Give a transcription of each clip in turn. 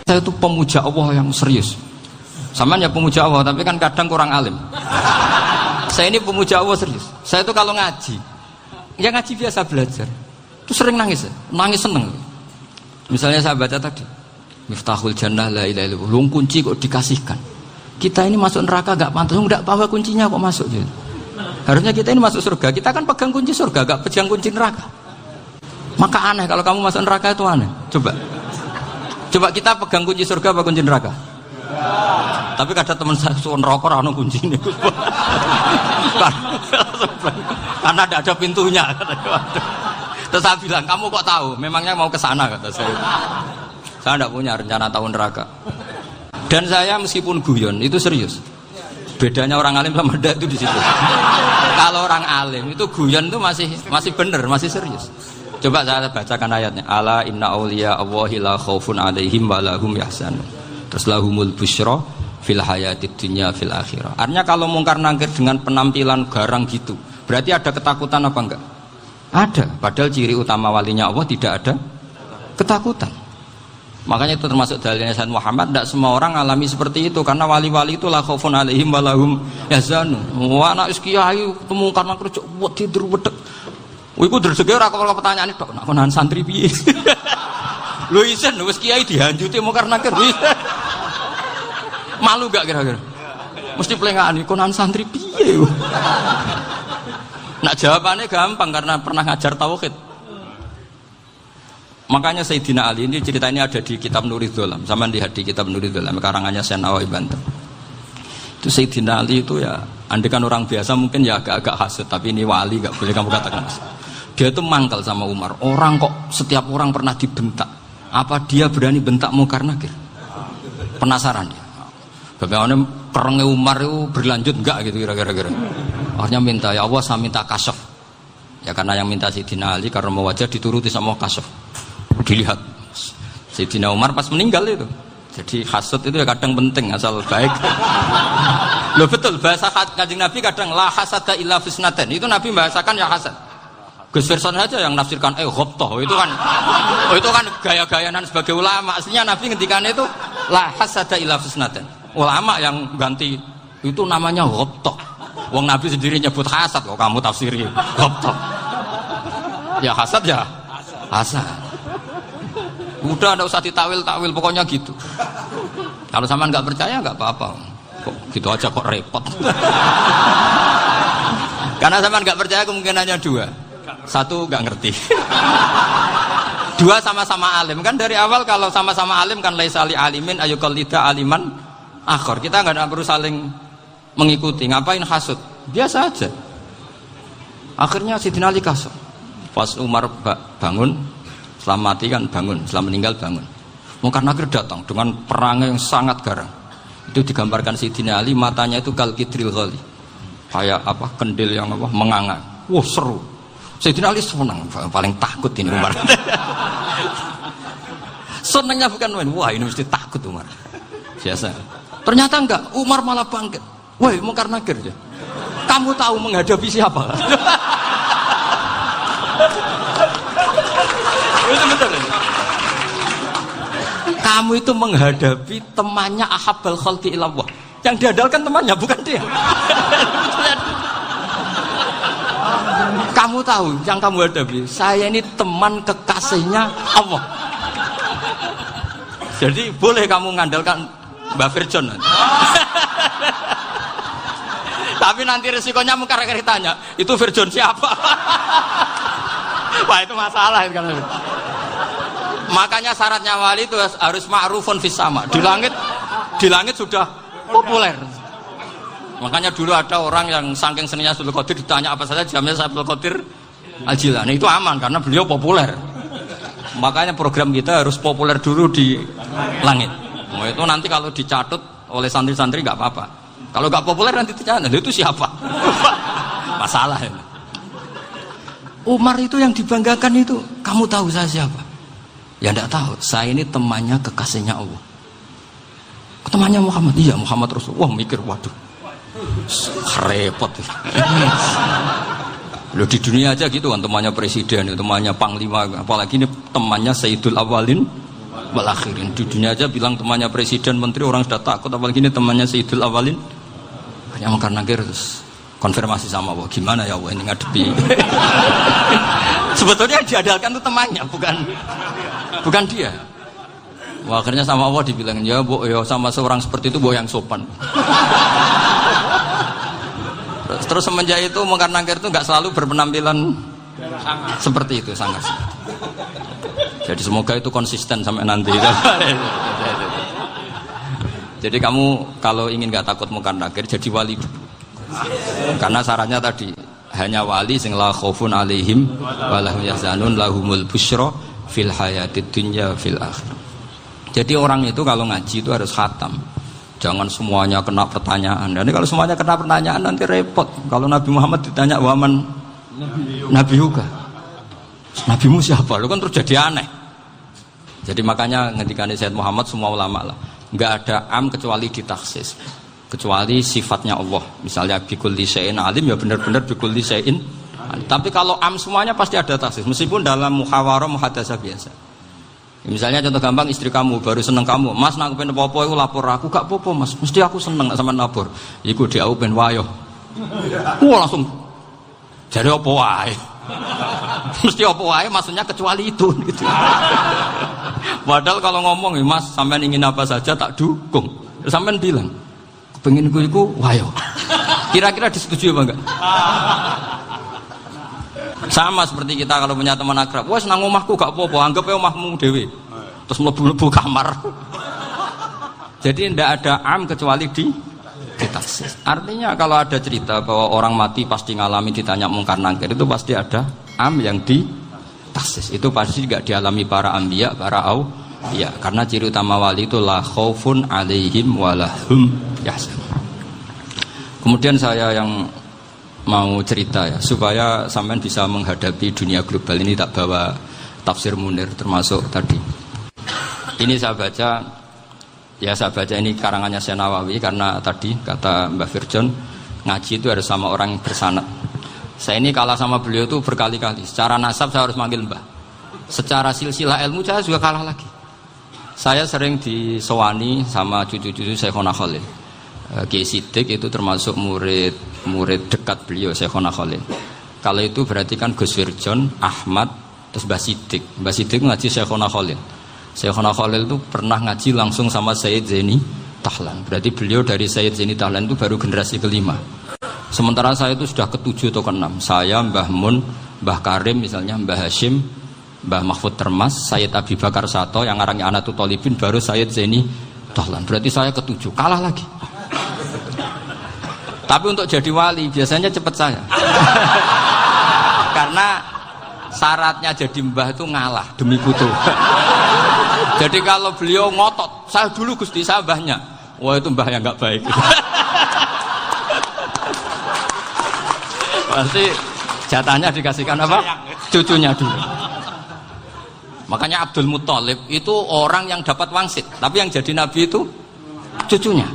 Saya itu pemuja Allah yang serius. Sama ya pemuja Allah, tapi kan kadang kurang alim. Saya ini pemuja Allah serius. Saya itu kalau ngaji, ya ngaji biasa belajar, itu sering nangis, nangis seneng. Misalnya saya baca tadi, Miftahul Jannah la ilaha illallah, lung kunci kok dikasihkan. Kita ini masuk neraka gak pantas, enggak bawa kuncinya kok masuk gitu. Harusnya kita ini masuk surga, kita kan pegang kunci surga, gak pegang kunci neraka. Maka aneh kalau kamu masuk neraka itu aneh. Coba kita pegang kunci surga apa kunci neraka? Tapi kadang teman saya suruh neraka ora ono kuncine. Karena tidak ada pintunya. Terus saya bilang, kamu kok tahu? Memangnya mau ke sana, kata saya. Saya tidak punya rencana tahu neraka. Dan saya meskipun guyon itu serius. Bedanya orang alim sama ndak itu di situ. Kalau orang alim itu guyon itu masih benar, masih serius. Coba saya bacakan ayatnya. Ala inna auliya Allahi la khaufun alaihim wa lahum yahzanun. Terus lahumul busyra fil hayatid dunya fil akhirah. Artinya kalau mungkar nangkir dengan penampilan garang gitu, berarti ada ketakutan apa enggak? Ada. Padahal ciri utama walinya Allah tidak ada ketakutan. Makanya itu termasuk dalilnya Sayyid Muhammad. Tidak semua orang alami seperti itu, karena wali-wali itu la khaufun alaihim wa lahum yahzanun. Wah anak kiai mungkar nangkir buat tidur wedek. Iku dreseke ora kok pertanyaan tok, nek konan santri piye? Lho isen wis kiai dihanjuti mungkar nakir. Malu gak kira-kira? Mesti plengane konan santri piye? Nak jawabannya gampang karena pernah ngajar tauhid. Makanya Sayyidina Ali ini cerita ini ada di kitab Nurul Dzolam. Sama lihat di kitab Nurul Dzolam karangannya Syekh Nawawi Banten. Itu Sayyidina Ali itu ya, andekan orang biasa mungkin ya agak-agak hasud, tapi ini wali gak boleh kamu katakan. Dia itu mangkal sama Umar. Orang kok setiap orang pernah dibentak. Apa dia berani bentak mungkar nakir? Penasaran dia. Bagaimana perangnya Umar itu berlanjut enggak gitu kira-kira. Akhirnya minta, ya Allah saya minta kasyaf. Ya karena yang minta Sayyidina Ali karena mau wajah dituruti sama kasyaf. Dilihat Sayyidina Umar pas meninggal itu. Jadi hasud itu ya kadang penting asal baik. Loh betul, bahasa Kanjeng Nabi kadang la hasada illa fisnaten. Itu Nabi bahasakan ya hasad. Gus Verson saja yang nafsirkan ghobtoh itu kan gaya-gayanan sebagai ulama. Aslinya Nabi ngendikannya itu la hasada illa fisnaten. Ulama yang ganti itu namanya ghobtoh. Wong Nabi sendiri nyebut hasad kok kamu tafsiri ghobtoh. Ya hasad ya hasad. Udah enggak usah ditawil-tawil pokoknya gitu. Kalau sampean enggak percaya enggak apa-apa. Kok gitu aja kok repot. Karena sampean enggak percaya kemungkinannya dua. Satu enggak ngerti. Dua sama-sama alim. Kan dari awal kalau sama-sama alim kan laisa li alimin ayuqallida aliman akhir. Kita enggak perlu saling mengikuti. Ngapain hasud? Biasa aja. Akhirnya Sayyidina Ali kasar. Pas Umar bangun, setelah mati kan bangun, setelah meninggal bangun. Mungkar nakir datang dengan perang yang sangat garang. Itu digambarkan Sayyidina Ali, matanya itu kalkidril ghali. Kayak apa? Kendil yang apa? Menganga. Wah, seru. Sayyidina Ali senang, paling takut ini Umar. Senangnya bukan main, wah ini mesti takut Umar. Biasa. Ternyata enggak, Umar malah bangkit. Woi, mungkar nakir ya. Kamu tahu menghadapi siapa? Itu betul. Kamu itu menghadapi temannya ahabbal khalqi ilallah. Yang diandalkan temannya bukan dia. Kamu tahu yang kamu hadapi, saya ini teman kekasihnya Allah. Jadi boleh kamu mengandalkan Mbak Virjon. Tapi nanti resikonya mungkar nakir tanya, itu Virjon siapa? Wah itu masalah itu kan. Makanya syaratnya wali itu harus ma'rufun fis sama. Di langit sudah populer. Makanya dulu ada orang yang saking seninya Abdul Qadir ditanya apa saja jamnya Abdul Qadir Al-Jilani, itu aman karena beliau populer. Makanya program kita harus populer dulu di langit. Oh, itu nanti kalau dicatut oleh santri-santri nggak apa-apa. Kalau nggak populer nanti ditanya, itu siapa? Masalah ini. Umar itu yang dibanggakan itu, kamu tahu saya siapa? Ya enggak tahu, saya ini temannya kekasihnya Allah. Temannya Muhammad, iya Muhammad Rasul. Wah mikir, waduh, repot. Loh di dunia aja gitu kan, temannya presiden, temannya panglima, apalagi ini temannya Sayyidul Awalin wal akhirin. Di dunia aja bilang temannya presiden, menteri, orang sudah takut, apalagi ini temannya Sayyidul Awalin. Hanya mungkar nakir terus konfirmasi sama Allah, gimana ya Allah ini ngadepi. Sebetulnya diadalkan itu temannya, bukan dia. Wah, akhirnya sama Allah dibilang, ya Bu, ya sama seorang seperti itu Bu yang sopan. Terus semenjak itu mungkar nakir itu nggak selalu berpenampilan seperti itu, sangat. Jadi semoga itu konsisten sampai nanti. Jadi kamu kalau ingin nggak takut mungkar nakir, jadi wali dulu. Karena syaratnya tadi hanya wali sing la khaufun alaihim walahum yahzanun lahumul busyra fil hayatid dunya fil akhirah. Jadi orang itu kalau ngaji itu harus khatam. Jangan semuanya kena pertanyaan. Dan kalau semuanya kena pertanyaan nanti repot. Kalau Nabi Muhammad ditanya waman Nabi juga. Nabimu siapa? Lu kan terus jadi aneh. Jadi makanya ketika Sayyid Muhammad semua ulama lah, nggak ada am kecuali ditaksis. Kecuali sifatnya Allah. Misalnya bikulli syai'in alim ya benar-benar bikulli syai'in. Tapi kalau am semuanya pasti ada taksis. Meskipun dalam muhawarah muhadasah biasa. Misalnya contoh gampang, istri kamu baru seneng kamu, Mas nak pengen apa-apa aku lapor aku, gak apa-apa Mas, mesti aku seneng gak sama lapor. Iku dia aku pengen wayo. Wah langsung jadi apa wae. Mesti apa wae maksudnya kecuali itu gitu. Padahal kalau ngomong, Mas sampean ingin apa saja tak dukung. Sampean bilang, pengen gue iku wayo. Kira-kira disetujui apa enggak? Sama seperti kita kalau punya teman akrab, wah senang omahku gak apa-apa, anggap ya omahmu dewe, terus mlebu-mlebu kamar. Jadi tidak ada am kecuali ditaksis. Artinya kalau ada cerita bahwa orang mati pasti ngalami ditanya mungkar nakir, itu pasti ada am yang ditaksis. Itu pasti gak dialami para anbiya, para auliya. Karena ciri utama wali itu la khaufun alaihim walahum yahzanun. Kemudian saya yang mau cerita ya, supaya sampean bisa menghadapi dunia global ini, tak bawa tafsir Munir termasuk tadi. Ini saya baca ini karangannya Syekh Nawawi, karena tadi kata Mbah Firjon ngaji itu harus sama orang yang bersanad. Saya ini kalah sama beliau itu berkali-kali. Secara nasab saya harus manggil Mbah. Secara silsilah ilmu saya juga kalah lagi. Saya sering disewani sama cucu-cucu Syekhona Khalil. Kiai Siddiq itu termasuk murid dekat beliau Syekhona Khalil. Kalau itu berarti kan Gus Wirjon, Ahmad, terus Mbah Siddiq. Mbah Siddiq ngaji Syekhona Khalil. Syekhona Khalil itu pernah ngaji langsung sama Sayyid Zaini Tahlan. Berarti beliau dari Sayyid Zaini Tahlan itu baru generasi kelima. Sementara saya itu sudah ke-7 atau ke-6. Saya, Mbah Mun, Mbah Karim misalnya, Mbah Hashim, Mbah Mahfud Termas, Sayyid Abi Bakar Sato yang arangnya Anatul Talibin, baru Sayyid Zaini Tahlan. Berarti saya ke-7, kalah lagi. Tapi untuk jadi wali biasanya cepat saya. Karena syaratnya jadi mbah itu ngalah demi putu. Jadi kalau beliau ngotot, saya dulu Gusti, saya mbahnya. Wah itu mbah yang nggak baik. Pasti jatahnya dikasihkan apa? Cucunya dulu. Makanya Abdul Muthalib itu orang yang dapat wangsit, tapi yang jadi nabi itu cucunya.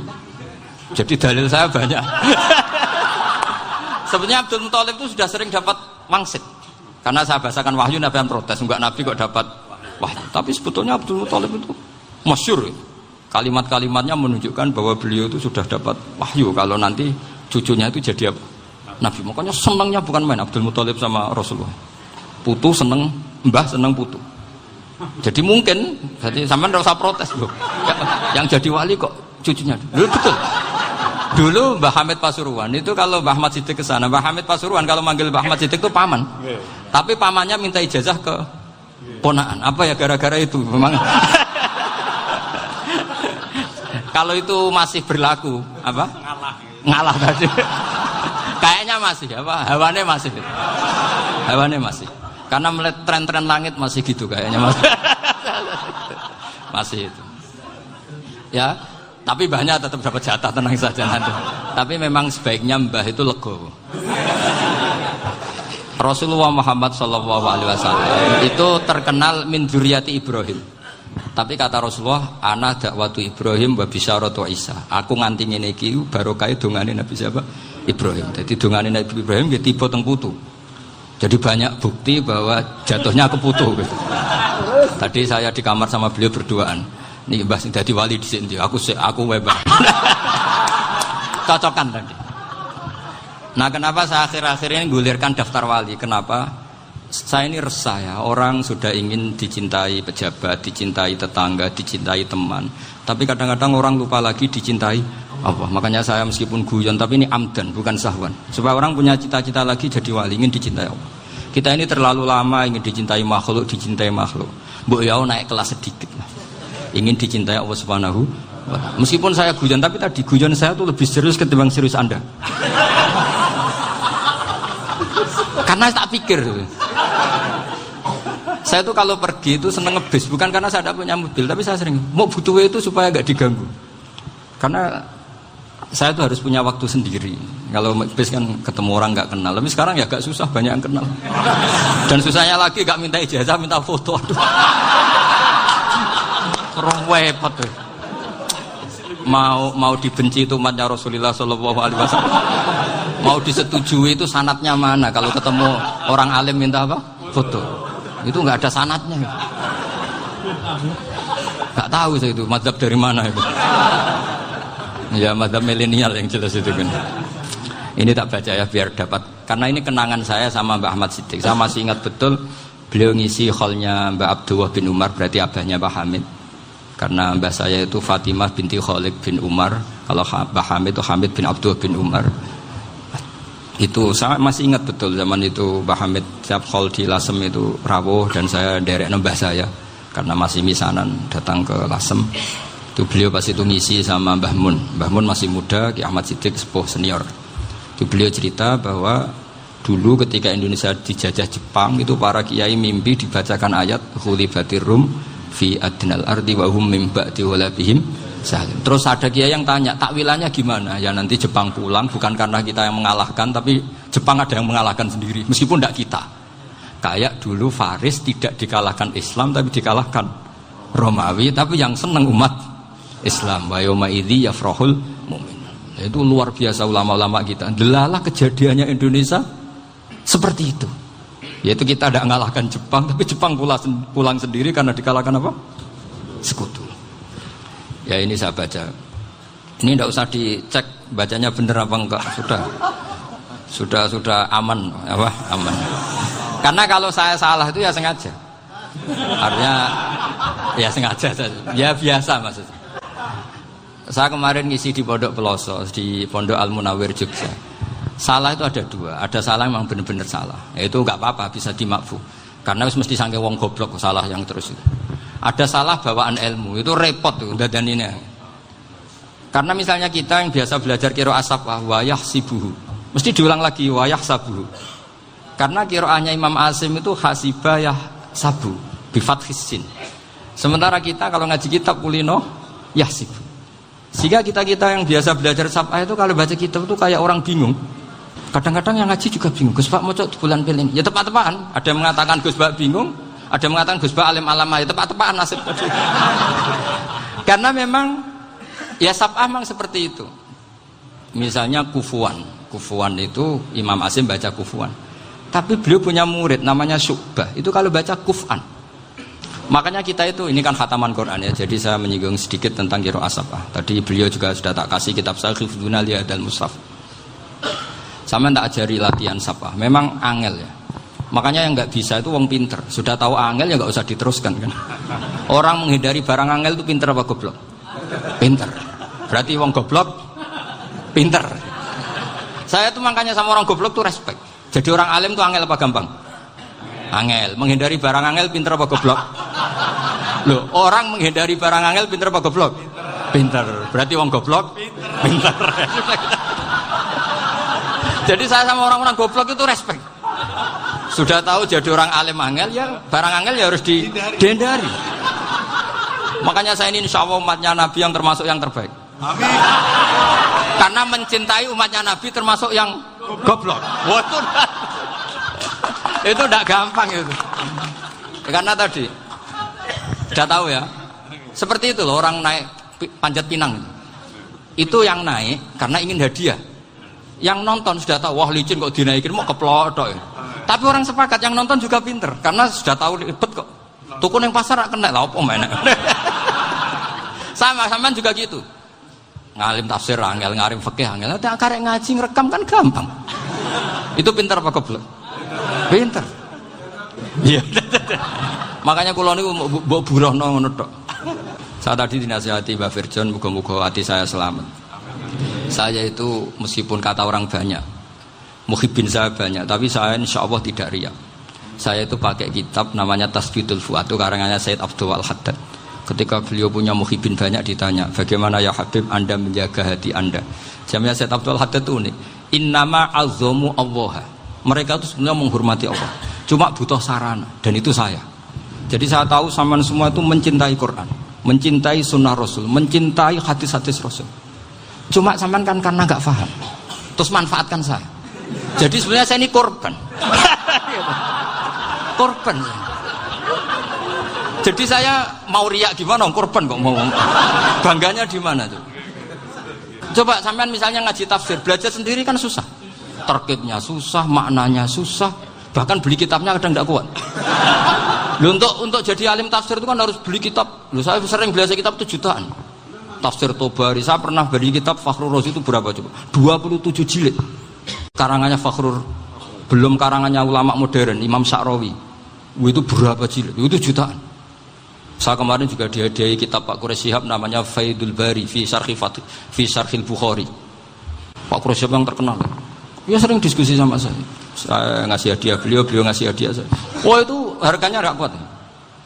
Jadi dalil saya banyak. Sebenarnya Abdul Muthalib itu sudah sering dapat wangsit. Karena saya bahasakan wahyu, Nabi yang protes, enggak Nabi kok dapat wahyu. Tapi sebetulnya Abdul Muthalib itu masyhur. Kalimat-kalimatnya menunjukkan bahwa beliau itu sudah dapat wahyu kalau nanti cucunya itu jadi apa? Nabi. Makanya senangnya bukan main Abdul Muthalib sama Rasulullah. Putu seneng, mbah seneng putu. Jadi mungkin, jadi sampean enggak usah protes, Bro. Yang jadi wali kok cucunya. Dulu betul. Dulu Mbah Hamid Pasuruan itu kalau Mbah Ahmad Siddiq ke sana, Mbah Hamid Pasuruan kalau manggil Mbah Ahmad Siddiq itu paman. Tapi pamannya minta ijazah ke ponaan. Apa ya gara-gara itu memang. Kalau itu masih berlaku, apa? Ngalah tadi. Kayaknya masih apa? Hawane masih. Hawane masih. Karena melihat tren-tren langit masih gitu kayaknya masih. Masih itu. Ya. Tapi mbahnya tetap dapat jatah, tenang saja nanti. Tapi memang sebaiknya mbah itu legowo. Rasulullah Muhammad SAW itu terkenal min dzurriyyati Ibrahim. Tapi kata Rasulullah, ana dakwatu Ibrahim wa bisyaratu Isa. Aku nganti ngene iki barokah dongane Nabi siapa? Ibrahim. Jadi dongane Nabi Ibrahim nggih tiba teng putu. Jadi banyak bukti bahwa jatuhnya ke putu gitu. Tadi saya di kamar sama beliau berduaan. Nih Mbah sing dadi wali dhisik ndi? Aku Mbah. Cocokan tadi. Nah, kenapa saya akhir-akhir ini gulirkan daftar wali? Kenapa? Saya ini resah ya, orang sudah ingin dicintai pejabat, dicintai tetangga, dicintai teman. Tapi kadang-kadang orang lupa lagi dicintai Allah. Makanya saya meskipun guyon, tapi ini amdan, bukan sahwan. Supaya orang punya cita-cita lagi jadi wali, ingin dicintai Allah. Kita ini terlalu lama ingin dicintai makhluk. Mbok ya naik kelas sedikit lah. Ingin dicintai Allah Subhanahu wa Ta'ala. Meskipun saya guyon, tapi tadi guyon saya tuh lebih serius ketimbang serius Anda. Karena tak pikir. Saya tuh kalau pergi itu seneng ngebis, bukan karena saya tidak punya mobil, tapi saya sering mau butuh itu supaya nggak diganggu. Karena saya tuh harus punya waktu sendiri. Kalau ngebis kan ketemu orang nggak kenal, tapi sekarang ya agak susah, banyak yang kenal. Dan susahnya lagi nggak minta ijazah, minta foto. Repot tuh. Mau dibenci itu umatnya Rasulullah Shallallahu Alaihi Wasallam. Mau disetujui itu sanatnya mana? Kalau ketemu orang alim minta apa? Foto. Itu nggak ada sanatnya. Nggak tahu saya itu mazhab dari mana itu. Ya mazhab milenial yang jelas itu kan. Ini tak baca ya biar dapat. Karena ini kenangan saya sama Mbak Ahmad Siddiq. Saya masih ingat betul beliau ngisi hallnya Mbak Abdullah bin Umar, berarti abahnya Mbak Hamid. Karena mbah saya itu Fatimah binti Khalid bin Umar. Kalau Mbah Hamid itu Hamid bin Abdullah bin Umar. Itu saya masih ingat betul zaman itu Mbah Hamid siap khol di Lasem itu rawuh dan saya derek mbah saya karena masih misanan datang ke Lasem. Itu beliau pas itu ngisi sama Mbah Mun. Mbah Mun masih muda, Ki Ahmad Siddiq sepuh senior. Itu beliau cerita bahwa dulu ketika Indonesia dijajah Jepang itu para kiai mimpi dibacakan ayat Khulibatir Rum fi adnal ardi wa hum min ba'di walabihim. Terus ada kiai yang tanya, takwilannya gimana? Ya nanti Jepang pulang bukan karena kita yang mengalahkan, tapi Jepang ada yang mengalahkan sendiri, meskipun tidak kita. Kayak dulu Faris tidak dikalahkan Islam, tapi dikalahkan Romawi, tapi yang senang umat Islam. Wa yauma idzi yafrahul mu'min. Itu luar biasa ulama-ulama kita. Delalah kejadiannya Indonesia seperti itu. Yaitu kita tidak mengalahkan Jepang, tapi Jepang pulang sendiri karena dikalahkan apa? Sekutu. Ya ini saya baca. Ini tidak usah dicek bacanya benar apa enggak. Sudah aman apa? Aman. Karena kalau saya salah itu ya sengaja. Artinya ya sengaja. Ya biasa maksudnya. Saya kemarin ngisi di Pondok Peloso, di Pondok Al Munawir Jogja. Salah itu ada dua. Ada salah yang memang benar-benar salah. Ya itu enggak apa-apa, bisa dimakfu. Karena mesti sangke wong goblok salah yang terus itu. Ada salah bawaan ilmu, itu repot tuh dan ini. Karena misalnya kita yang biasa belajar qiraah safah wayah sibuhu, mesti diulang lagi wayah sabuhu. Karena qiraahnya Imam Asim itu hasibah yah sabu bi fathis sin. Sementara kita kalau ngaji kitab kulino yahsib. Sehingga kita yang biasa belajar safah itu kalau baca kitab itu kayak orang bingung. Kadang-kadang yang ngaji juga bingung. Gus Pak mau cok bulan pilih. Ya tepat-tepatan. Ada yang mengatakan Gus Pak bingung. Ada yang mengatakan Gus Ba alim alama, ya tepat-tepat nasib tadi. Karena memang ya sab'ah memang seperti itu. Misalnya kufuan itu Imam Asim baca kufuan. Tapi beliau punya murid namanya Syu'bah. Itu kalau baca kuf'an. Makanya kita itu, ini kan khataman Quran ya. Jadi saya menyinggung sedikit tentang qiraah sab'ah. Tadi beliau juga sudah tak kasih kitab saya Hifdzuna Liyadal Mushaf. Sama tak ajari latihan sab'ah. Memang angel ya. Makanya yang nggak bisa itu wong pinter. Sudah tahu angel ya nggak usah diteruskan kan. Orang menghindari barang angel itu pinter apa goblok? Pinter. Berarti wong goblok pinter. Saya tuh makanya sama orang goblok tuh respect. Jadi orang alim tuh angel apa gampang? Angel. Menghindari barang angel pinter apa goblok? Loh, orang menghindari barang angel pinter apa goblok? Pinter. Berarti wong goblok pinter. Jadi saya sama orang-orang goblok itu respect. Sudah tahu jadi orang alim angel ya barang angel ya harus dihindari. Makanya saya ini insya Allah umatnya Nabi yang termasuk yang terbaik. Amin. Karena mencintai umatnya Nabi termasuk yang goblok. Itu tidak gampang itu. Karena tadi sudah tahu ya. Seperti itu loh orang naik Panjat Pinang. Itu yang naik karena ingin hadiah. Yang nonton sudah tahu wah licin kok dinaikin mau keplodok ya. Tapi orang sepakat yang nonton juga pinter karena sudah tahu ribet kok Tuku ning pasar rak kena lah opo menek. Sama juga gitu. Ngalim tafsir angel, ngalim fikih angel. Nek karek ngaji ngerekam kan gampang. Itu pintar apa goblok? Pintar. Iya. Makanya kula niku mbok burohno ngono tok. Saya tadi dinasihati Mbak Firjon, muga-muga hati saya selamat. Saya itu meskipun kata orang banyak, muhibbin saya banyak, tapi saya insya Allah tidak riya. Saya itu pakai kitab namanya Tasbidul Fuad, itu karangannya Said Abdul Al-Haddad. Ketika beliau punya muhibbin banyak ditanya, bagaimana ya Habib Anda menjaga hati Anda? Jamnya Said Abdul Al-Haddad itu unik. Innama azzamu Allah. Mereka itu sebenarnya menghormati Allah, cuma butuh sarana, dan itu saya. Jadi saya tahu sampean semua itu mencintai Quran, mencintai sunnah Rasul, mencintai hadis-hadis Rasul. Cuma sampean kan karena nggak paham, terus manfaatkan saya. Jadi sebenarnya saya ini korban. Korban. Jadi saya mau riak gimana? Korban kok mau. Bangganya di mana tuh? Coba sampean misalnya ngaji tafsir, belajar sendiri kan susah. Terkitnya susah, maknanya susah, bahkan beli kitabnya kadang tidak kuat. Loh, untuk jadi alim tafsir itu kan harus beli kitab. Loh, saya sering belajar kitab itu jutaan. Tafsir Tobari, saya pernah beli kitab Fakhrur Razi itu berapa coba? 27 jilid. Karangannya Fakhrur, belum karangannya ulama modern, Imam Sya'rawi. Itu berapa jilid? Itu jutaan. Saya kemarin juga dihadiahi kitab Pak Quraish Shihab namanya Faidul Bari fi Syarhil Bukhari. Pak Quraish Shihab yang terkenal. Dia sering diskusi sama saya. Saya ngasih hadiah beliau ngasih hadiah saya. Wah, itu harganya nggak kuat.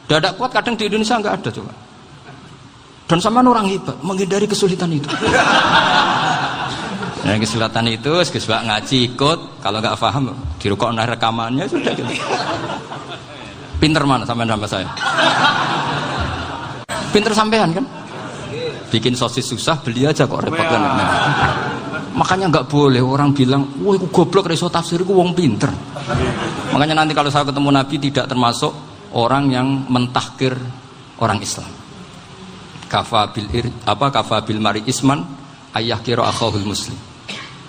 Tidak kuat, kadang di Indonesia nggak ada coba. Dan sama orang hebat menghindari kesulitan itu. Nah, kesulitan itu sebab ngaji ikut, kalau nggak paham dirukokno rekamannya sudah gitu. Pinter mana sampean sama saya? Pinter sampean kan? Bikin sosis susah, beli aja kok repot kan. Nah, makanya nggak boleh orang bilang, wah aku goblok reso tafsir, aku wong pinter. Makanya nanti kalau saya ketemu Nabi tidak termasuk orang yang mentahkir orang Islam. Kafa bil mari isman ayah kira akhahul muslim.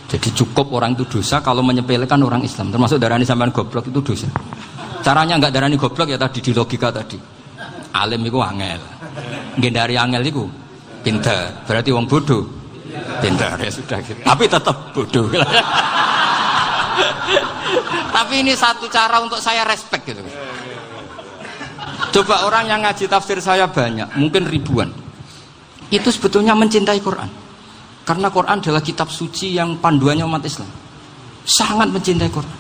Jadi cukup orang itu dosa kalau menyepelekan orang Islam, termasuk darani sampean goblok itu dosa. Caranya nggak darani goblok ya tadi di logika tadi. Alim itu angel, ngendari angel itu pinter, berarti wong bodoh pinter ya sudah gitu. Tapi tetap bodoh. Tapi ini satu cara untuk saya respect gitu. Coba orang yang ngaji tafsir saya banyak, mungkin ribuan. Itu sebetulnya mencintai Quran. Karena Quran adalah kitab suci yang panduannya umat Islam. Sangat mencintai Quran.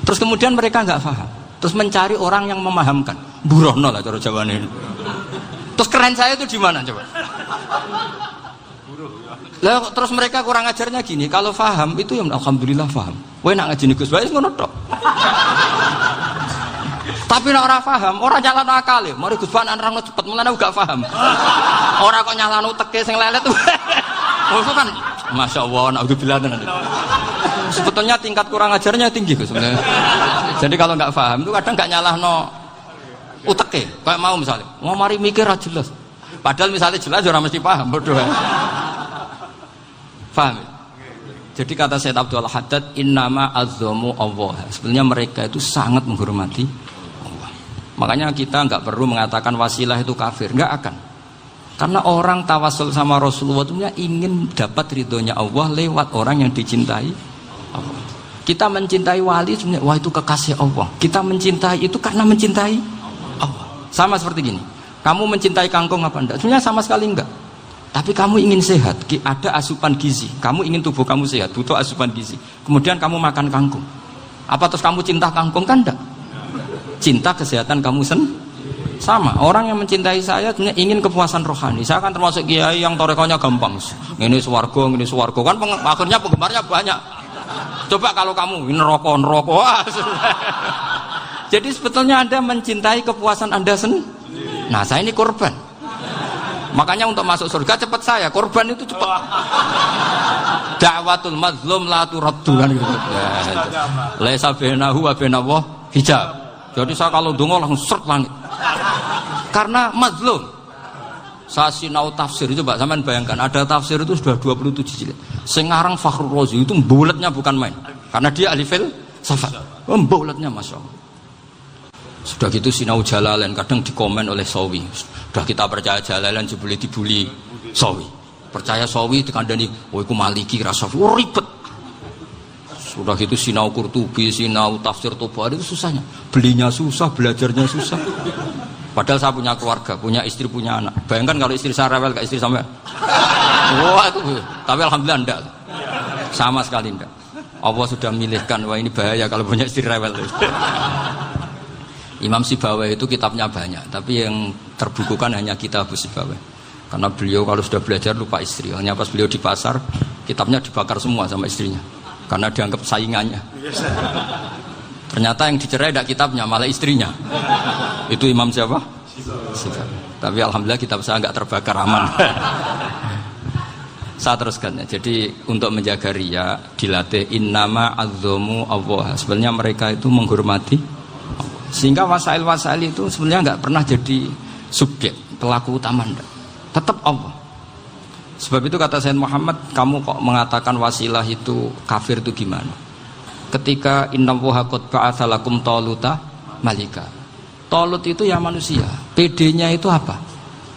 Terus kemudian mereka nggak paham. Terus mencari orang yang memahamkan. Burohno lah cara jawabannya ini. Terus keren saya itu di mana coba? Lah terus mereka kurang ajarnya gini, kalau paham itu ya alhamdulillah paham. Kowe nak ngaji Gus Bae ngono tok. Tapi nek ora paham, ora nyalano akale. Mari Gus Bae nerangno cepet, mulane gak paham. Ora kok nyalano teke sing lelet. Oh kan masyaallah naudzubillah tenan. Sebetulnya tingkat kurang ajarnya tinggi Gus sebenarnya. Jadi kalau nggak paham itu kadang nggak nyalahno uteke. Kayak mau misalnya, mau mari mikir ra jelas. Padahal misalnya jelas orang mesti paham bodoh. Paham? Jadi kata Said Abdul Haddad, innama azzamu Allah. Sebenarnya mereka itu sangat menghormati Allah. Makanya kita nggak perlu mengatakan wasilah itu kafir, nggak akan. Karena orang tawasul sama Rasulullah itu ingin dapat ridhonya Allah lewat orang yang dicintai Allah. Kita mencintai wali sebenarnya, wah itu kekasih Allah. Kita mencintai itu karena mencintai Allah. Sama seperti gini, kamu mencintai kangkung apa enggak? Sebenarnya sama sekali enggak. Tapi kamu ingin sehat, ada asupan gizi. Kamu ingin tubuh kamu sehat, butuh asupan gizi. Kemudian kamu makan kangkung. Apa terus kamu cinta kangkung kan enggak? Cinta kesehatan kamu sama. Orang yang mencintai saya sebenarnya ingin kepuasan rohani. Saya kan termasuk kiai yang torekonya gampang. Ini swarga kan akhirnya penggemarnya banyak. Coba kalau kamu ini neraka. Wah, jadi sebetulnya Anda mencintai kepuasan Anda sendiri. Nah, saya ini korban. Makanya untuk masuk surga cepat saya, korban itu cepat. Da'watul mazlum la turaddu kan gitu. Laisa bainahu wa bainallah hijab. Jadi saya kalau donga langsung seret langit. Karena mazlum. Saya sinau tafsir itu, Pak, sampean bayangkan ada tafsir itu sudah 27 jilid. Sing ngarang Fakhrur Razi itu buletnya bukan main. Karena dia ahli filsafat. Buletnya masyaallah. Sudah gitu sinau Jalalain kadang dikomen oleh Sawi. Sudah kita percaya Jalalain jebule dibuli Sawi. Percaya Sawi dikandani, "Oh iku Maliki ra Safi." Oh, ribet. Sudah gitu sinau Qurtubi, sinau tafsir Tabari itu susahnya. Belinya susah, belajarnya susah. Padahal saya punya keluarga, punya istri, punya anak. Bayangkan kalau istri saya rewel kayak istri sampai. Wah itu. Tapi alhamdulillah enggak. Sama sekali enggak. Allah sudah milihkan, wah ini bahaya kalau punya istri rewel. Imam Sibawai itu kitabnya banyak, tapi yang terbukukan hanya kitab Sibawai. Karena beliau kalau sudah belajar lupa istri. Hanya pas beliau di pasar, kitabnya dibakar semua sama istrinya. Karena dianggap saingannya. Ternyata yang dicerai tidak kitabnya, malah istrinya. Itu Imam siapa? Sibawai. Tapi alhamdulillah kitab saya nggak terbakar, aman. Saya teruskan ya. Jadi untuk menjaga riya dilatih innama azzamu Allah. Sebenarnya mereka itu menghormati. Sehingga wasail-wasail itu sebenarnya nggak pernah jadi subjek pelaku utama, tetap Allah. Sebab itu kata Sayyid Muhammad, kamu kok mengatakan wasilah itu kafir itu gimana? Ketika innallaha qad ba'atsa lakum taluta malika. Talut itu ya manusia. PD-nya itu apa?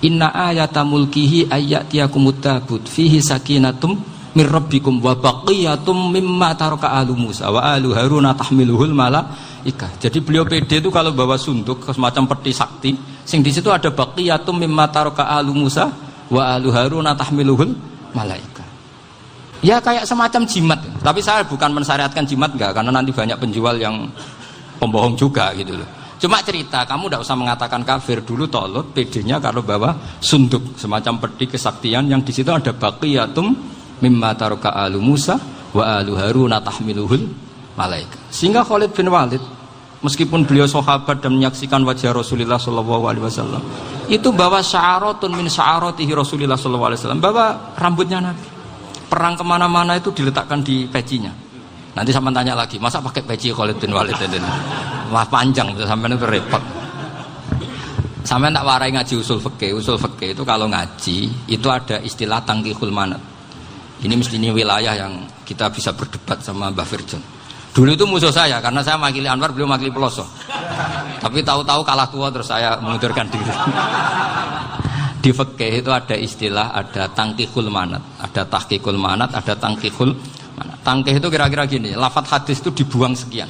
Inna ayata mulkihi ayyatiyakumut tabut fihi sakinatum mir rabbikum wa baqiyatum mimma taraka alu Musa wa alu Haruna tahmiluhul malaikah. Jadi beliau PD itu kalau bawa sunduk semacam peti sakti, sing di situ ada baqiyatum mimma taraka alu Musa wa alu Haruna tahmiluhul malaikah. Ya kayak semacam jimat. Tapi saya bukan mensyariatkan jimat enggak, karena nanti banyak penjual yang pembohong juga gitu loh. Cuma cerita, kamu tidak usah mengatakan kafir. Dulu Talut PD-nya kalau bawa sunduk semacam peti kesaktian yang di situ ada baqiyatum mimma taraka alu Musa wa alu Haruna tahmiluhul malaika. Sehingga Khalid bin Walid meskipun beliau sahabat dan menyaksikan wajah Rasulullah sallallahu alaihi wasallam, itu bawa sya'aratun min sya'aratihi Rasulullah sallallahu alaihi wasallam, bawa rambutnya Nabi. Perang kemana-mana itu diletakkan di pecinya. Nanti sampean tanya lagi, masa pakai peci Khalid bin Walid ini? Wah panjang, sampean itu repot. Sampean tak warai ngaji usul fikih. Usul fikih itu kalau ngaji itu ada istilah tangkihul manat. Ini mesti wilayah yang kita bisa berdebat sama Mbah Firjon. Dulu itu musuh saya karena saya makili Anwar, beliau makili Peloso. Tapi tahu-tahu kalah tua terus saya mengundurkan diri. Di fikih itu ada istilah, ada tangkihul manat, ada tahqiqul manat, ada tangkihul manat. Tangkih itu kira-kira gini, lafadz hadis itu dibuang sekian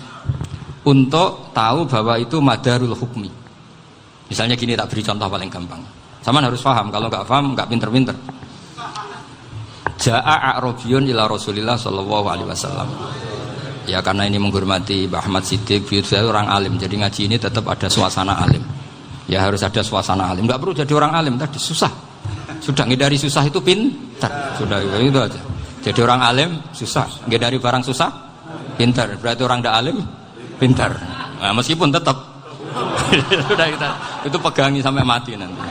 untuk tahu bahwa itu madarul hukmi. Misalnya gini, tak beri contoh paling gampang. Sama harus paham, kalau nggak paham nggak pinter-pinter. Ja'a a'rabiyun ila Rasulillah sallallahu alaihi wasallam. Ya karena ini menghormati Mbah Ahmad Siddiq, beliau orang alim, jadi ngaji ini tetap ada suasana alim. Ya harus ada suasana alim. Enggak perlu jadi orang alim tadi, susah. Sudah ngindari susah itu pintar. Sudah itu aja. Jadi orang alim susah, ngindari barang susah pintar. Berarti orang tidak alim pintar. Nah, meskipun tetap sudah itu pegangi sampai mati nanti.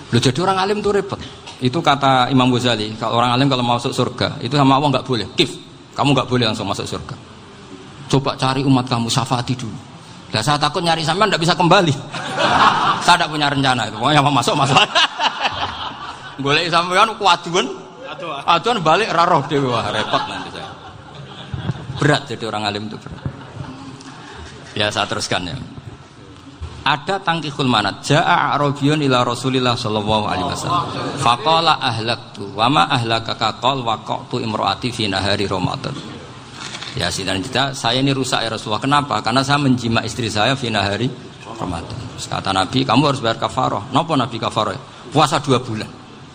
Loh, jadi orang alim itu repot. Itu kata Imam Ghazali, kalau orang alim kalau mau masuk surga itu sama Allah nggak boleh. Kif, kamu nggak boleh langsung masuk surga. Coba cari umat kamu, syafaati dulu. Nah, saya takut nyari sampean tidak bisa kembali. Saya tidak punya rencana itu. Pokoknya mau masuk. Golek sampean kuaduan, aduan balik raroh dewe, wah repot nanti saya. Berat jadi orang alim itu berat. Ya saya teruskan ya. Ada tangkihul manat. Ja'a a'rabiyun ila Rasulillah sallallahu alaihi wasallam. Faqala ahlaktu wa ma ahlakaka qal waqatu imraati fi nahari Ramadan. Ya sidang kita, saya ini rusak ya Rasulullah. Kenapa? Karena saya menjima istri saya fi nahari Ramadan. Terus kata Nabi, kamu harus bayar kafarah. Napa Nabi kafarah? Puasa 2 bulan.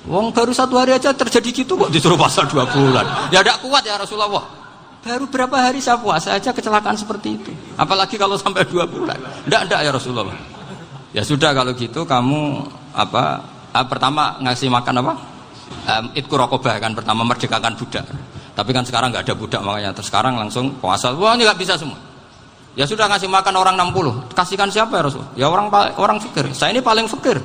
Wong baru 1 hari aja terjadi gitu kok disuruh puasa 2 bulan. Ya tidak kuat ya Rasulullah. Baru berapa hari saya puasa aja kecelakaan seperti itu. Apalagi kalau sampai 2 bulan. Tidak ya Rasulullah. Ya sudah kalau gitu kamu pertama ngasih makan apa? Itqu raqabah kan, pertama merdekakan budak. Tapi kan sekarang nggak ada budak, makanya terus sekarang langsung puasa. Wah ini nggak bisa semua. Ya sudah ngasih makan orang 60. Kasihkan siapa ya Rasul? Ya orang fakir. Saya ini paling fakir.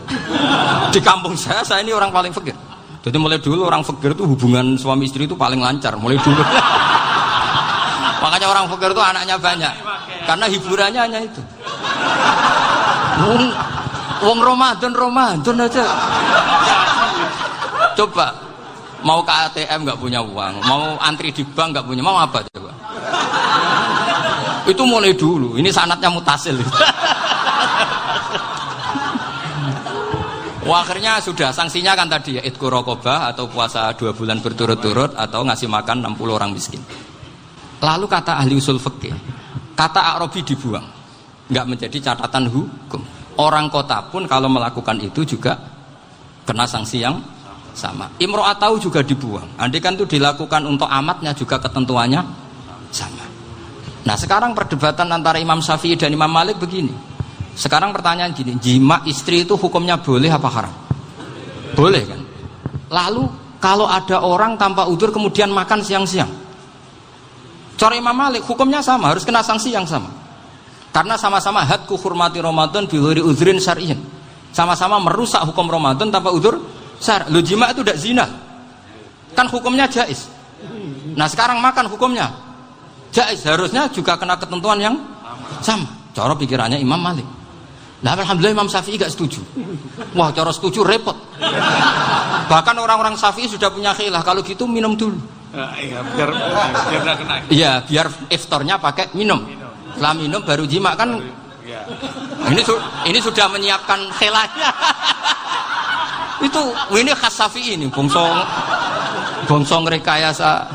Di kampung saya ini orang paling fakir. Jadi mulai dulu orang fakir itu hubungan suami istri itu paling lancar. Mulai dulu. Makanya orang fakir itu anaknya banyak. Karena hiburannya hanya itu. Wong Ramadan aja. Coba mau ke ATM nggak punya uang, mau antri di bank nggak punya, mau apa coba? Itu mulai dulu. Ini sanatnya mutasil. Wah, akhirnya sudah sanksinya kan tadi ya idku raqabah atau puasa 2 bulan berturut-turut atau ngasih makan 60 orang miskin. Lalu kata ahli usul fikih, kata Arabi dibuang, nggak menjadi catatan hukum. Orang kota pun kalau melakukan itu juga kena sanksi yang sama. Imro'atau juga dibuang. Andai kan itu dilakukan untuk amatnya juga ketentuannya sama. Nah sekarang perdebatan antara Imam Syafi'i dan Imam Malik begini. Sekarang pertanyaan gini, jima istri itu hukumnya boleh apa haram? Boleh kan? Lalu kalau ada orang tanpa udzur kemudian makan siang-siang, cara Imam Malik hukumnya sama, harus kena sanksi yang sama. Karena sama-sama hadku hurmati Ramadan bi ghairi udzrin syar'iyyin. Sama-sama merusak hukum Ramadan tanpa udzur syar'. Lo jima itu tidak zina. Kan hukumnya jaiz. Nah, sekarang makan hukumnya jaiz, harusnya juga kena ketentuan yang sama. Cara pikirannya Imam Malik. Nah, alhamdulillah Imam Syafi'i gak setuju. Wah, cara setuju repot. Bahkan orang-orang Syafi'i sudah punya khilaf, kalau gitu minum dulu. Iya, biar gak kena. Iya, biar iftarnya pakai minum. Setelah minum baru jima kan. Ya. Ini sudah menyiapkan khilafnya. Ini khas Syafi'i ini, bongsong rekayasa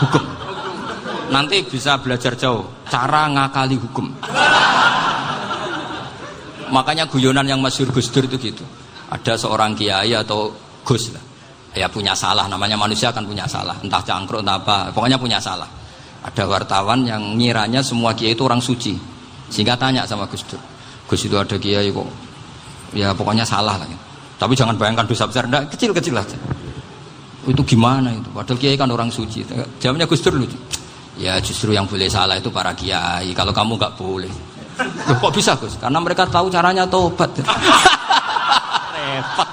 hukum. Nanti bisa belajar jauh cara ngakali hukum. Makanya guyonan yang masyhur Gus Dur itu gitu. Ada seorang kiai atau Gus lah, ya punya salah, namanya manusia kan punya salah, entah cangkruk entah apa, pokoknya punya salah. Ada wartawan yang ngiranya semua kiai itu orang suci, sehingga tanya sama Gus Dur, Gus itu ada kiai kok, ya pokoknya salah lah. Tapi jangan bayangkan dosa besar, enggak, kecil-kecil aja. Itu gimana itu? Padahal kiai kan orang suci. Jawabnya Gus Dur lucu. Ya justru yang boleh salah itu para kiai. Kalau kamu nggak boleh. Loh, kok bisa Gus? Karena mereka tahu caranya tobat. Repot.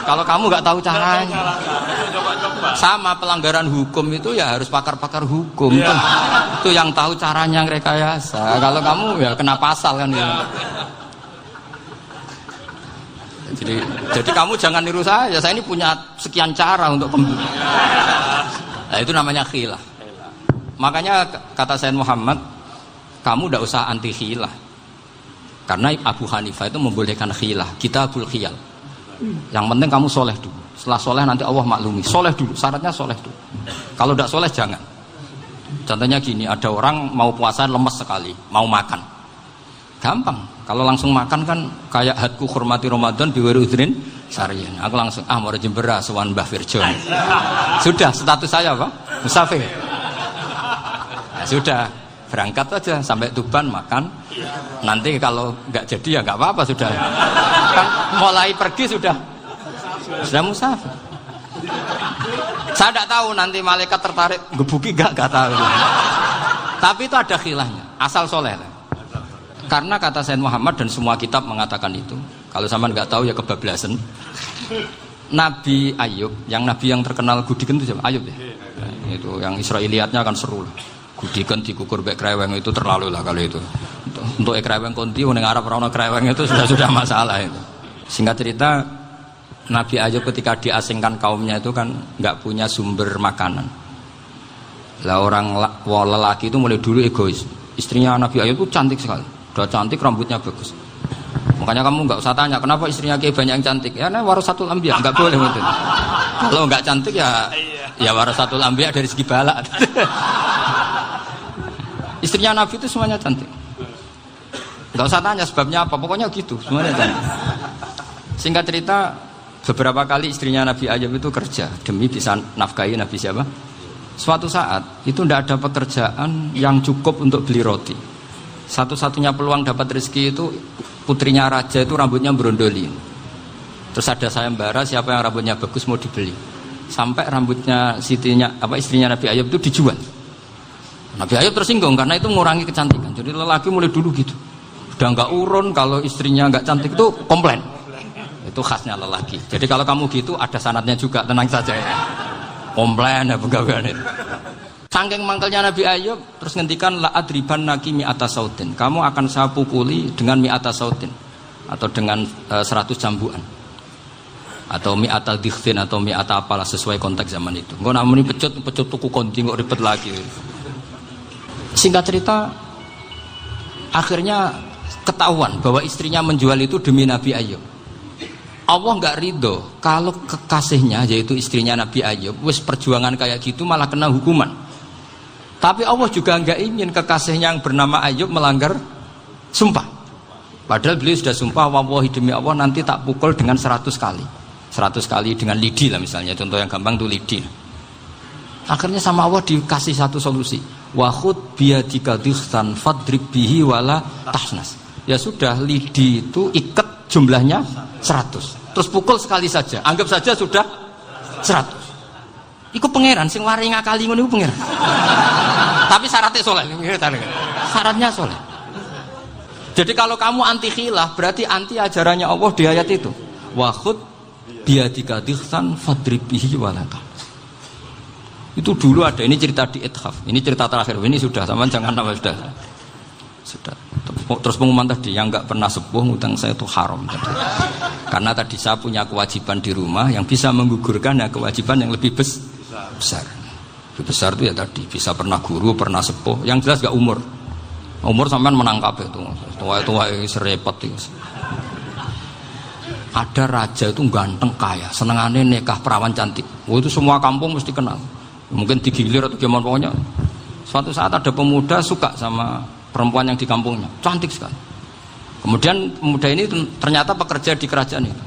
Kalau kamu nggak tahu caranya, sama pelanggaran hukum itu ya harus pakar-pakar hukum. Ya. Itu yang tahu caranya yang rekayasa. Kalau kamu ya kena pasal kan. Ya. Jadi kamu jangan niru saya. Saya ini punya sekian cara untuk pembunuh. Nah, itu namanya khilah. Makanya kata Sayyid Muhammad, kamu tidak usah anti khilah. Karena Abu Hanifah itu membolehkan khilah, kitabul khiyal. Yang penting kamu soleh dulu. Setelah soleh nanti Allah maklumi. Soleh dulu, syaratnya soleh dulu. Kalau tidak soleh jangan. Contohnya gini, ada orang mau puasa lemes sekali, mau makan. Gampang. Kalau langsung makan kan kayak hadku hormati Ramadan biwiri udrin syar'iyyin. Aku langsung mau jembera sowan Mbah Firjo. Sudah status saya apa? Musafir. Ya, sudah berangkat aja sampai Tuban makan. Nanti kalau nggak jadi ya nggak apa-apa sudah. Kan mulai pergi sudah musafir. Saya tidak tahu nanti malaikat tertarik gebuki nggak tahu. Tapi itu ada khilahnya. Asal soleh. Karena kata Sayyid Muhammad dan semua kitab mengatakan itu. Kalau sama nggak tahu ya kebablasan. Nabi Ayub, yang nabi yang terkenal gudikan itu siapa? Ayub ya. Nah, itu yang Israiliyatnya kan seru lah. Gudikan dikukur bek kreweng itu terlalu lah kalau itu. Untuk kreweng konti ning Arab ora ono kreweng itu sudah masalah itu. Singkat cerita, Nabi Ayub ketika diasingkan kaumnya itu kan nggak punya sumber makanan. Lah orang lelaki itu mulai dulu egois. Istrinya Nabi Ayub itu cantik sekali. Udah cantik, rambutnya bagus. Makanya kamu nggak usah tanya kenapa istrinya kayak banyak yang cantik. Ya, nah warasatul anbiya, nggak boleh gitu. Kalau nggak cantik ya warasatul anbiya dari segi balak. Istrinya Nabi itu semuanya cantik. Nggak usah tanya sebabnya apa, pokoknya gitu, semuanya cantik. Singkat cerita, beberapa kali istrinya Nabi Ayub itu kerja demi bisa nafkahi Nabi siapa? Suatu saat itu tidak ada pekerjaan yang cukup untuk beli roti. Satu-satunya peluang dapat rezeki itu putrinya raja itu rambutnya berondolin. Terus ada sayembara siapa yang rambutnya bagus mau dibeli. Sampai rambutnya istrinya Nabi Ayub itu dijual. Nabi Ayub tersinggung karena itu mengurangi kecantikan. Jadi lelaki mulai dulu gitu. Udah nggak urun kalau istrinya nggak cantik itu komplain. Itu khasnya lelaki. Jadi kalau kamu gitu ada sanadnya juga, tenang saja ya. Komplain ya pegawaian itu. Saking mangkelnya Nabi Ayub terus ngendikan la adriban naki mi'ata sautin. Kamu akan saya pukuli dengan mi'ata sautin atau dengan 100 cambukan. Atau mi'ata dikhtin atau mi'ata apalah sesuai konteks zaman itu. Engko namanya pecut tuku konti kok ribet lagi. Singkat cerita, akhirnya ketahuan bahwa istrinya menjual itu demi Nabi Ayub. Allah nggak ridho kalau kekasihnya yaitu istrinya Nabi Ayub wis perjuangan kayak gitu malah kena hukuman. Tapi Allah juga nggak ingin kekasihnya yang bernama Ayub melanggar sumpah. Padahal beliau sudah sumpah, wallahi demi Allah nanti tak pukul dengan 100 kali. 100 kali dengan lidi lah misalnya, contoh yang gampang tuh lidi. Akhirnya sama Allah dikasih satu solusi. Wa khud biyadika dikhsan fadrib bihi wala tahnas. Ya sudah, lidi itu ikat jumlahnya 100. Terus pukul sekali saja, anggap saja sudah 100. Iku pangeran sing wari ngakali ngono iku pangeran. Tapi syaratnya soleh, syaratnya soleh. Jadi kalau kamu anti khilaf berarti anti ajarannya Allah di ayat itu. Wa khud biyadika dikhsan fadrib bihi wala tahnas. Itu dulu ada, ini cerita di Ithaf, ini cerita terakhir, ini sudah, sama jangan nama sudah. Terus pengumuman tadi, yang nggak pernah sepuh ngutang saya itu haram tadi. Karena tadi saya punya kewajiban di rumah yang bisa menggugurkan ya kewajiban yang lebih besar. Lebih besar itu ya tadi, bisa pernah guru, pernah sepuh, yang jelas nggak umur. Umur sampean menangkap itu, tua serepet itu. Ada raja itu ganteng kaya, senengannya nikah perawan cantik. Oh itu semua kampung mesti kenal. Mungkin digilir atau gimana pokoknya. Suatu saat ada pemuda suka sama perempuan yang di kampungnya, cantik sekali. Kemudian pemuda ini ternyata pekerja di kerajaan itu.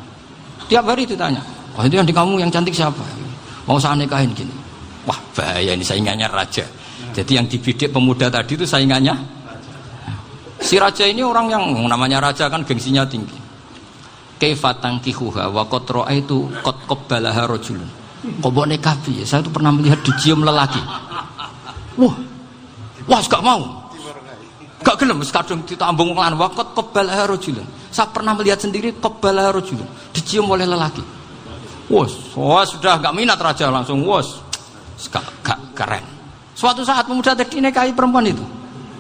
Tiap hari ditanya, oh itu yang di kampung yang cantik siapa? Mau saya nikahin gini. Wah bahaya ini, saingannya raja. Jadi yang dibidik pemuda tadi itu saingannya. Si raja ini orang yang namanya raja kan gengsinya tinggi. Kaifatang kihuha wa qad ra'aitu qad qabbalaha rajulun. Kobok nikapi, saya itu pernah melihat dicium lelaki. Wah, gak mau. Gak gelem, kadung ditambung lan waqat qabbalaha rajulun. Saya pernah melihat sendiri qabbalaha rajulun, dicium oleh lelaki. Wah, sudah gak minat raja langsung, gak keren. Suatu saat pemuda tadi nikahi perempuan itu.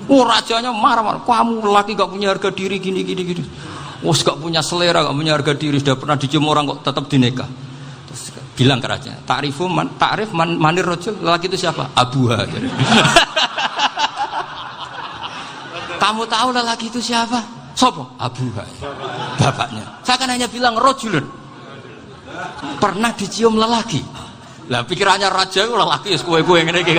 Rajanya marah-marah, kamu lelaki gak punya harga diri gini. Gak punya selera, gak punya harga diri, sudah pernah dicium orang kok tetap dinikah. Bilang ke raja, ta'rif manir rajul, lelaki itu siapa? Abuha. Kamu tahu lelaki itu siapa? Sopo? Abuha. Bapaknya. Saya kan hanya bilang rajulun. Pernah dicium lelaki. Lah pikirannya raja itu lelaki kue-kue ngene iki.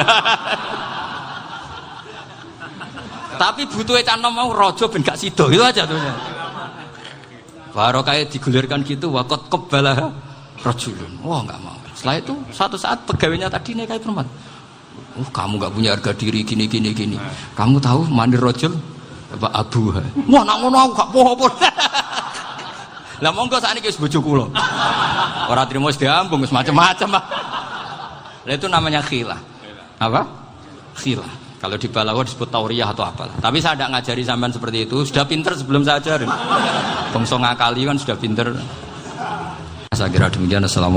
Tapi butuhe canom mau raja ben gak sida, itu aja tuh. Baru kayak digulirkan gitu, waqat qabbalah rajulun. Wah nggak mau. Setelah itu suatu saat pegawainya tadi nikahi perempuan. Kamu nggak punya harga diri gini. Kamu tahu mandir rajul apa abuha? Wah nak ngono aku gak poho-poho. Lah monggo sakniki wis bojo kula. Ora trimo wis diambung wis macam-macam. Lah itu namanya khilah. Apa? Khilah. Kalau di Balawa disebut tauriyah atau apalah. Tapi saya tidak ngajari sampean seperti itu. Sudah pinter sebelum saya ajarin. Bangsa ngakali kan sudah pinter. Saya kira demikian. Assalamualaikum.